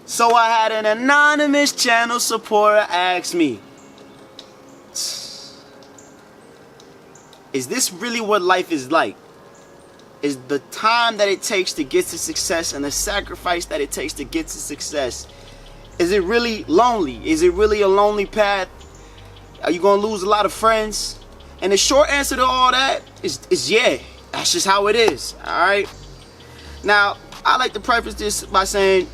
So I had an anonymous channel supporter ask me, is this really what life is like? Is the time that it takes to get to success and the sacrifice that it takes to get to success, is it really lonely? Is it really a lonely path? Are you going to lose a lot of friends? And the short answer to all that is yeah. That's just how it is, alright? Now, I like to preface this by saying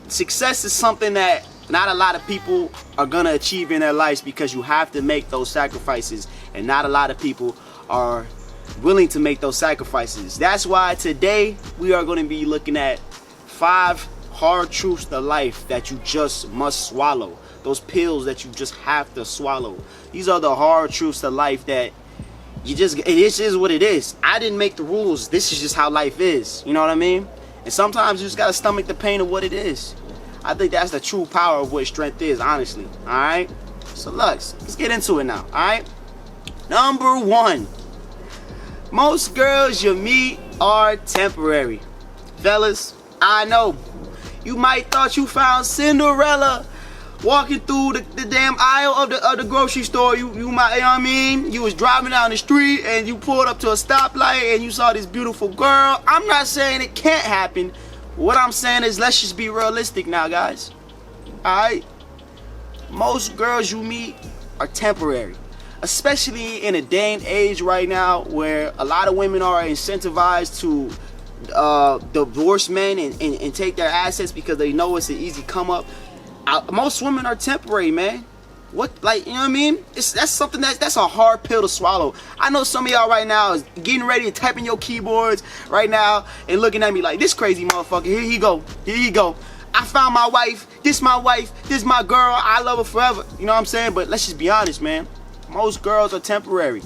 success is something that not a lot of people are going to achieve in their lives, because you have to make those sacrifices, and not a lot of people are willing to make those sacrifices. That's why today we are going to be looking at 5 hard truths to life that you just must swallow. Those pills that you just have to swallow. These are the hard truths to life that it is what it is. I didn't make the rules. This is just how life is. You know what I mean? And sometimes you just gotta stomach the pain of what it is. I think that's the true power of what strength is, honestly. Alright? So let's get into it now. Alright? Number 1. Most girls you meet are temporary. Fellas, I know. You might thought you found Cinderella walking through the damn aisle of the grocery store. You might, you know what I mean? You was driving down the street and you pulled up to a stoplight and you saw this beautiful girl. I'm not saying it can't happen. What I'm saying is, let's just be realistic now, guys. Alright? Most girls you meet are temporary. Especially in a day and age right now where a lot of women are incentivized to divorce men and take their assets because they know it's an easy come up. Most women are temporary, man. What, like, you know what I mean? That's something that's a hard pill to swallow. I know some of y'all right now is getting ready to type in your keyboards right now and looking at me like, this crazy motherfucker, here he go, I found my wife, this my girl, I love her forever. You know what I'm saying? But let's just be honest, man. Most girls are temporary.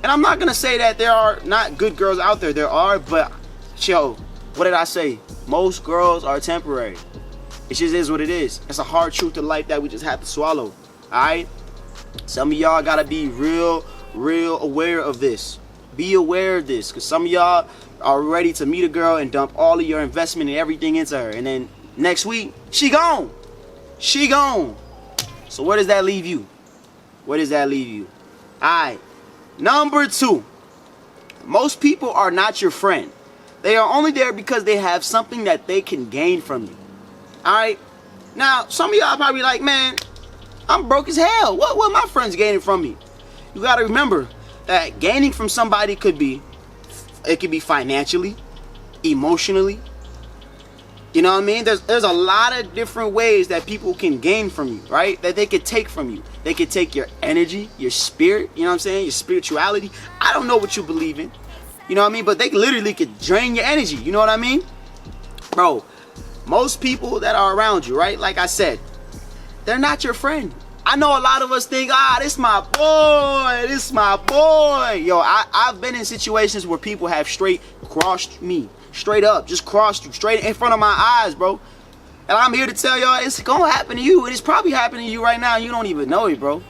And I'm not gonna say that there are not good girls out there. There are, but yo, what did I say? Most girls are temporary. It just is what it is. It's a hard truth to life that we just have to swallow. Alright? Some of y'all gotta be real aware of this. Be aware of this, because some of y'all are ready to meet a girl and dump all of your investment and everything into her, and then next week she gone. So where does that leave you? Alright. Number 2. Most people are not your friend. They are only there because they have something that they can gain from you. Alright? Now, some of y'all probably like, man, I'm broke as hell. What my friends gaining from me? You gotta remember that gaining from somebody could be financially, emotionally. You know what I mean? There's a lot of different ways that people can gain from you, right? That they could take from you. They could take your energy, your spirit, you know what I'm saying? Your spirituality. I don't know what you believe in. You know what I mean? But they literally could drain your energy. You know what I mean? Bro, most people that are around you, right? Like I said, they're not your friend. I know a lot of us think, this my boy. Yo, I've been in situations where people have straight crossed me. Straight up, just crossed you, straight in front of my eyes, bro. And I'm here to tell y'all, it's gonna happen to you. And it's probably happening to you right now. You don't even know it, bro.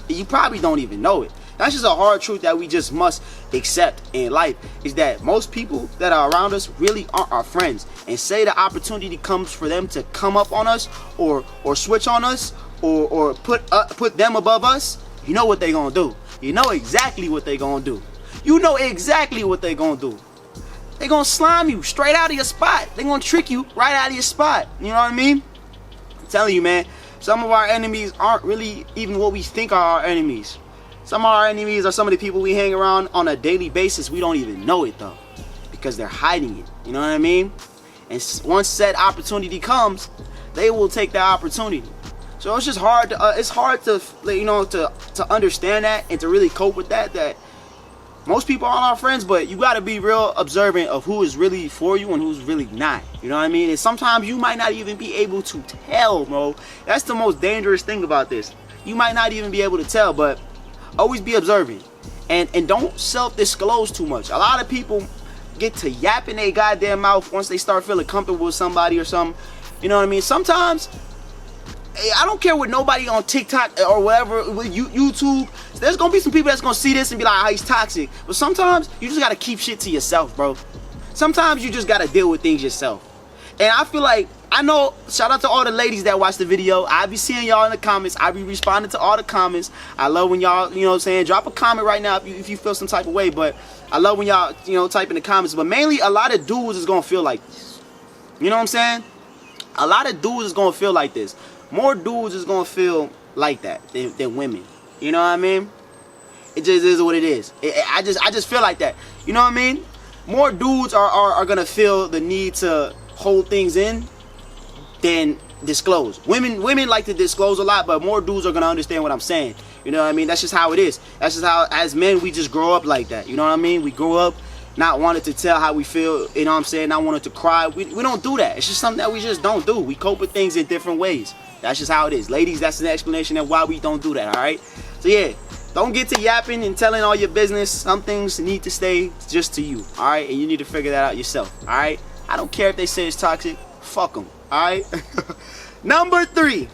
You probably don't even know it. That's just a hard truth that we just must accept in life, is that most people that are around us really aren't our friends. And say the opportunity comes for them to come up on us or switch on us or put them above us, you know what they gonna do. You know exactly what they gonna do. You know exactly what they gonna do. They gonna slime you straight out of your spot. They gonna trick you right out of your spot. You know what I mean? I'm telling you, man, some of our enemies aren't really even what we think are our enemies. Some of our enemies are some of the people we hang around on a daily basis. We don't even know it though, because they're hiding it. You know what I mean? And once said opportunity comes, they will take that opportunity. So it's just hard to to understand that and to really cope with that most people aren't our friends, but you got to be real observant of who is really for you and who's really not. You know what I mean? And sometimes you might not even be able to tell, bro. That's the most dangerous thing about this. You might not even be able to tell, but always be observant. And don't self-disclose too much. A lot of people get to yapping their goddamn mouth once they start feeling comfortable with somebody or something. You know what I mean? Sometimes, I don't care what nobody on TikTok or whatever, with YouTube, there's gonna be some people that's gonna see this and be like, he's toxic. But sometimes you just gotta keep shit to yourself, bro. Sometimes you just gotta deal with things yourself. And I feel like I know, shout out to all the ladies that watch the video. I be seeing y'all in the comments. I be responding to all the comments. I love when y'all, you know what I'm saying, drop a comment right now if you feel some type of way. But I love when y'all, you know, type in the comments. But mainly, a lot of dudes is going to feel like this. You know what I'm saying? A lot of dudes is going to feel like this. More dudes is going to feel like that than women. You know what I mean? It just is what it is. I just feel like that. You know what I mean? More dudes are going to feel the need to hold things in than disclose. Women like to disclose a lot, but more dudes are gonna understand what I'm saying. You know what I mean? That's just how it is. That's just how, as men, we just grow up like that. You know what I mean? We grow up not wanting to tell how we feel, you know what I'm saying? Not wanting to cry. We don't do that. It's just something that we just don't do. We cope with things in different ways. That's just how it is. Ladies, that's an explanation of why we don't do that, alright? So yeah, don't get to yapping and telling all your business. Some things need to stay just to you, alright? And you need to figure that out yourself, alright? I don't care if they say it's toxic. Fuck them. Alright? Number 3.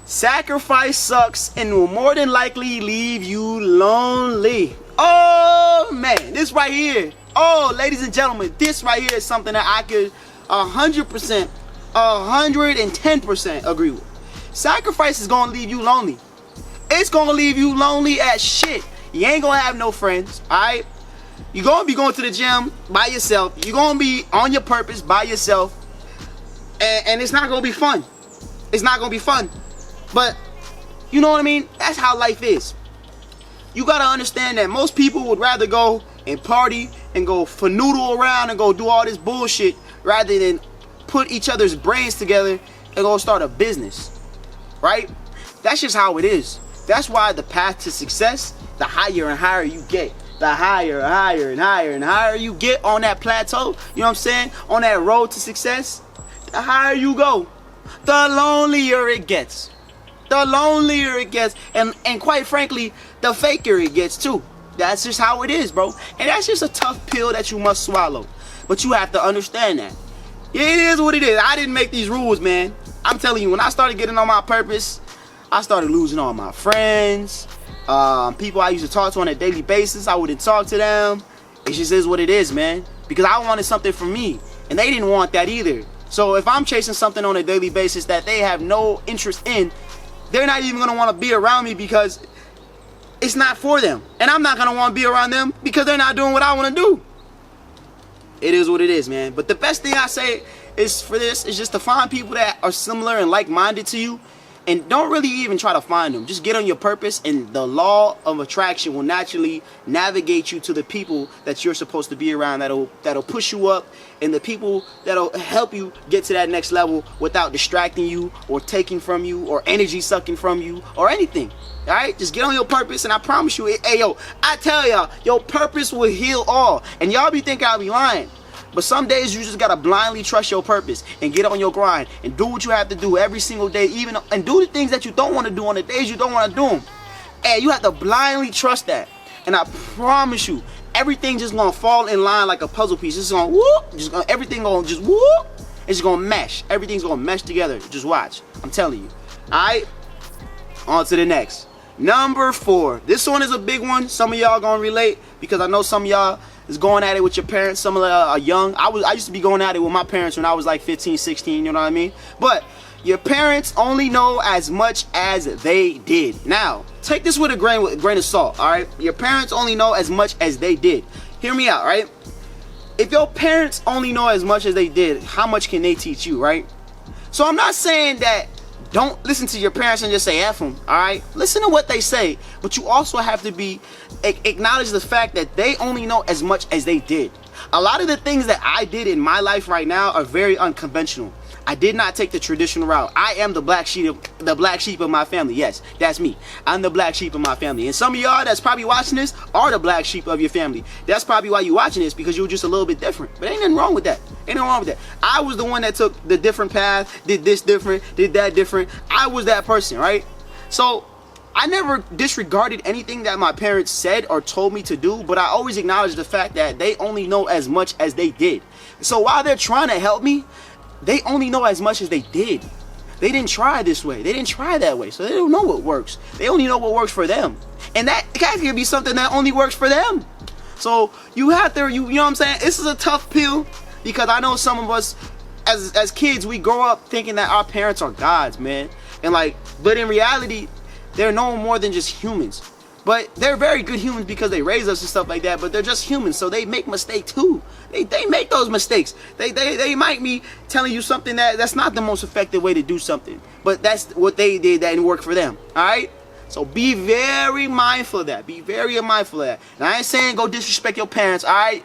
Sacrifice sucks and will more than likely leave you lonely. Oh, man. This right here. Oh, ladies and gentlemen. This right here is something that I could 100%, 110% agree with. Sacrifice is going to leave you lonely. It's going to leave you lonely as shit. You ain't going to have no friends. Alright? You're going to be going to the gym by yourself. You're going to be on your purpose by yourself. And it's not going to be fun. It's not going to be fun. But, you know what I mean? That's how life is. You got to understand that most people would rather go and party and go fanoodle around and go do all this bullshit rather than put each other's brains together and go start a business. Right? That's just how it is. That's why the path to success, the higher and higher you get. The higher and higher you get on that plateau, you know what I'm saying? On that road to success, the higher you go, the lonelier it gets. The lonelier it gets. And quite frankly, the faker it gets too. That's just how it is, bro. And that's just a tough pill that you must swallow. But you have to understand that. It is what it is. I didn't make these rules, man. I'm telling you, when I started getting on my purpose, I started losing all my friends. People I used to talk to on a daily basis, I wouldn't talk to them. It just is what it is, man. Because I wanted something for me, and they didn't want that either. So if I'm chasing something on a daily basis that they have no interest in, they're not even going to want to be around me because it's not for them. And I'm not going to want to be around them because they're not doing what I want to do. It is what it is, man. But the best thing I say is for this is just to find people that are similar and like-minded to you. And don't really even try to find them. Just get on your purpose, and the law of attraction will naturally navigate you to the people that you're supposed to be around, that'll push you up, and the people that'll help you get to that next level without distracting you or taking from you or energy sucking from you or anything. Alright? Just get on your purpose, and I promise you, hey yo, I tell y'all, your purpose will heal all. And y'all be thinking I'll be lying. But some days you just gotta blindly trust your purpose and get on your grind and do what you have to do every single day, and do the things that you don't want to do on the days you don't want to do them. And you have to blindly trust that. And I promise you, everything just gonna fall in line like a puzzle piece. It's gonna whoop, everything gonna just whoop. It's just gonna mesh. Everything's gonna mesh together. Just watch. I'm telling you. Alright? On to the next. Number 4. This one is a big one. Some of y'all gonna relate because I know some of y'all is going at it with your parents. Some of them are young. I used to be going at it with my parents when I was like 15, 16, you know what I mean? But your parents only know as much as they did. Now, take this with a grain of salt, all right? Your parents only know as much as they did. Hear me out, right? If your parents only know as much as they did, how much can they teach you, right? So I'm not saying that don't listen to your parents and just say F them, alright? Listen to what they say, but you also have to acknowledge the fact that they only know as much as they did. A lot of the things that I did in my life right now are very unconventional. I did not take the traditional route. I am the black sheep of my family. Yes, that's me. I'm the black sheep of my family. And some of y'all that's probably watching this are the black sheep of your family. That's probably why you're watching this, because you're just a little bit different. But ain't nothing wrong with that. Ain't nothing wrong with that. I was the one that took the different path, did this different, did that different. I was that person, right? So I never disregarded anything that my parents said or told me to do, but I always acknowledged the fact that they only know as much as they did. So while they're trying to help me, they only know as much as they did. They didn't try this way. They didn't try that way. So they don't know what works. They only know what works for them. And that can be something that only works for them. So you have to, you know what I'm saying? This is a tough pill, because I know some of us, as kids, we grow up thinking that our parents are gods, man. And like, but in reality, they're no more than just humans. But they're very good humans because they raise us and stuff like that. But they're just humans, so they make mistakes too. They make those mistakes. They might be telling you something that's not the most effective way to do something. But that's what they did that didn't work for them. Alright? So be very mindful of that. Be very mindful of that. And I ain't saying go disrespect your parents, alright?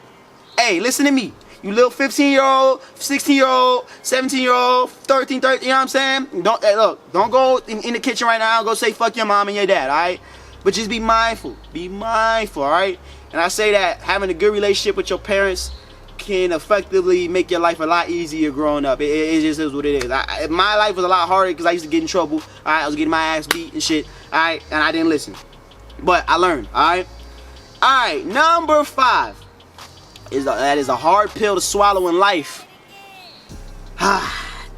Hey, listen to me. You little 15-year-old, 16-year-old, 17-year-old, 13, you know what I'm saying? Don't go in the kitchen right now and go say fuck your mom and your dad, alright? But just be mindful. Be mindful, alright? And I say that having a good relationship with your parents can effectively make your life a lot easier growing up. It just is what it is. My life was a lot harder because I used to get in trouble. Alright, I was getting my ass beat and shit. Alright, and I didn't listen. But I learned, alright? Alright, number 5. That is a hard pill to swallow in life.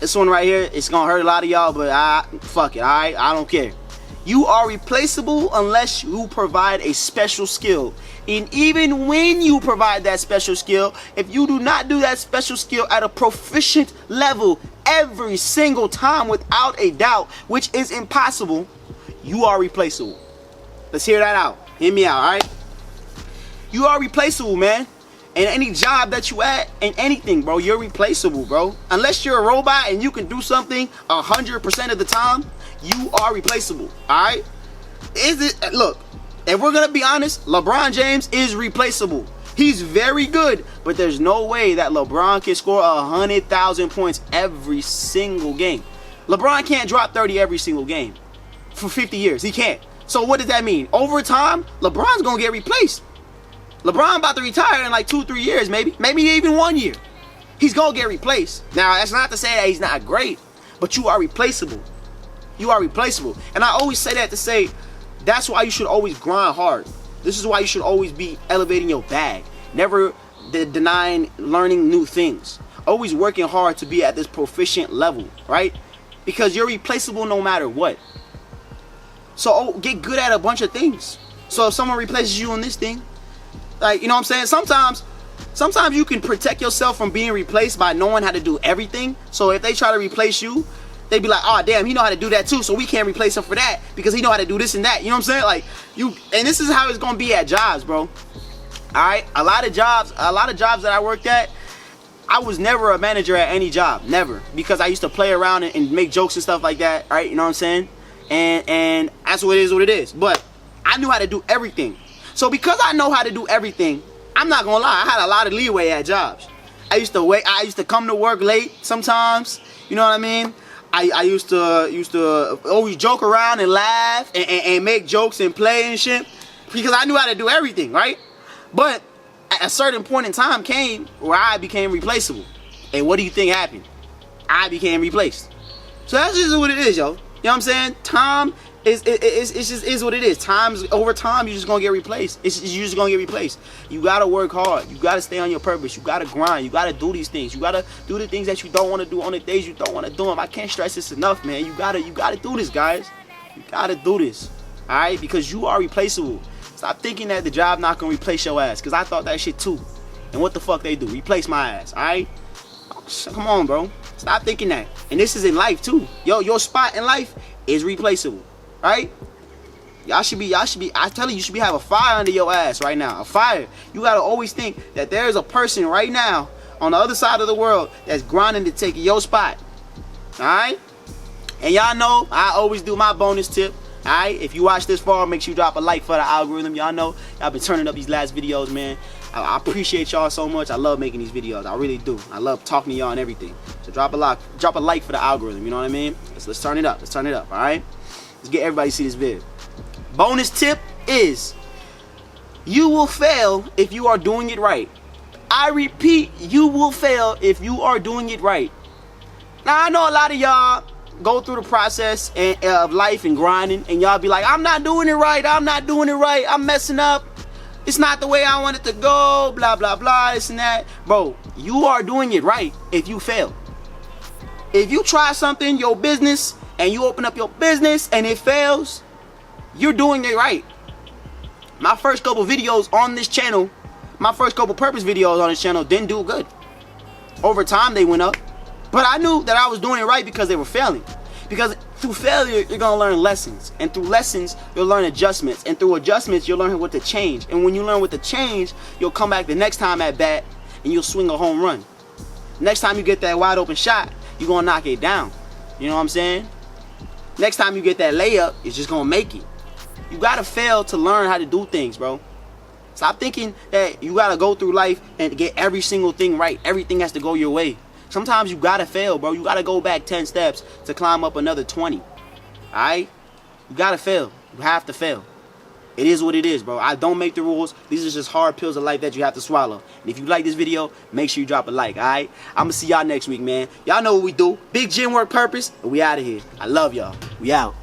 This one right here, it's gonna hurt a lot of y'all, but fuck it, alright? I don't care. You are replaceable unless you provide a special skill. And even when you provide that special skill, if you do not do that special skill at a proficient level every single time without a doubt, which is impossible, you are replaceable. Let's hear that out. Hear me out, alright? You are replaceable, man. And any job that you at, and anything, bro, you're replaceable, bro. Unless you're a robot and you can do something 100% of the time, you are replaceable, alright? Look, if we're gonna be honest, LeBron James is replaceable. He's very good, but there's no way that LeBron can score 100,000 points every single game. LeBron can't drop 30 every single game for 50 years. He can't. So what does that mean? Over time, LeBron's gonna get replaced. LeBron about to retire in like 2-3 years, maybe even 1 year. He's gonna get replaced. Now, that's not to say that he's not great, but you are replaceable. You are replaceable. And I always say that to say, that's why you should always grind hard. This is why you should always be elevating your bag. Never denying learning new things. Always working hard to be at this proficient level, right? Because you're replaceable no matter what. So get good at a bunch of things. So if someone replaces you on this thing, like, you know what I'm saying? Sometimes you can protect yourself from being replaced by knowing how to do everything. So if they try to replace you, they be like, oh damn, he know how to do that too, so we can't replace him for that because he know how to do this and that. You know what I'm saying? Like, and this is how it's gonna be at jobs, bro. Alright? A lot of jobs that I worked at, I was never a manager at any job. Never. Because I used to play around and make jokes and stuff like that. Alright, you know what I'm saying? And that's what it is. But I knew how to do everything. So because I know how to do everything, I'm not gonna lie, I had a lot of leeway at jobs. I used to come to work late sometimes, you know what I mean? I used to always joke around and laugh and make jokes and play and shit because I knew how to do everything, right? But at a certain point in time came where I became replaceable. And what do you think happened? I became replaced. So that's just what it is, yo. You know what I'm saying? Time it's just what it is. Over time, you're just gonna get replaced. You're just gonna get replaced. You gotta work hard. You gotta stay on your purpose. You gotta grind. You gotta do these things. You gotta do the things that you don't want to do on the days you don't want to do them. I can't stress this enough, man. You gotta do this, guys. You gotta do this. All right, because you are replaceable. Stop thinking that the job not gonna replace your ass. Cause I thought that shit too. And what the fuck they do? Replace my ass. All right. Come on, bro. Stop thinking that. And this is in life too. Yo, your spot in life is replaceable. Right? Y'all should be, I tell you, you should have a fire under your ass right now. A fire. You gotta always think that there is a person right now on the other side of the world that's grinding to take your spot. Alright? And y'all know I always do my bonus tip. Alright? If you watch this far, make sure you drop a like for the algorithm. Y'all know y'all been turning up these last videos, man. I appreciate y'all so much. I love making these videos. I really do. I love talking to y'all and everything. So drop a like for the algorithm. You know what I mean? Let's turn it up. Let's turn it up. Alright? Let's get everybody to see this vid. Bonus tip is, you will fail if you are doing it right. I repeat, you will fail if you are doing it right. Now, I know a lot of y'all go through the process of life and grinding, and y'all be like, I'm not doing it right, I'm messing up, it's not the way I want it to go, blah, blah, blah, this and that. Bro, you are doing it right if you fail. If you try something, your business, and you open up your business and it fails, you're doing it right. My first couple videos on this channel, my first couple purpose videos on this channel didn't do good. Over time they went up, But I knew that I was doing it right because they were failing. Because through failure, you're going to learn lessons. And through lessons, you'll learn adjustments. And through adjustments, you'll learn what to change. And when you learn what to change, you'll come back the next time at bat and you'll swing a home run. Next time you get that wide open shot, you're going to knock it down. You know what I'm saying? Next time you get that layup, it's just going to make it. You got to fail to learn how to do things, bro. Stop thinking that you got to go through life and get every single thing right. Everything has to go your way. Sometimes you got to fail, bro. You got to go back 10 steps to climb up another 20. Alright? You got to fail. You have to fail. It is what it is, bro. I don't make the rules. These are just hard pills of life that you have to swallow. And if you like this video, make sure you drop a like, alright? I'm going to see y'all next week, man. Y'all know what we do. Big gym work purpose, and we out of here. I love y'all. We out.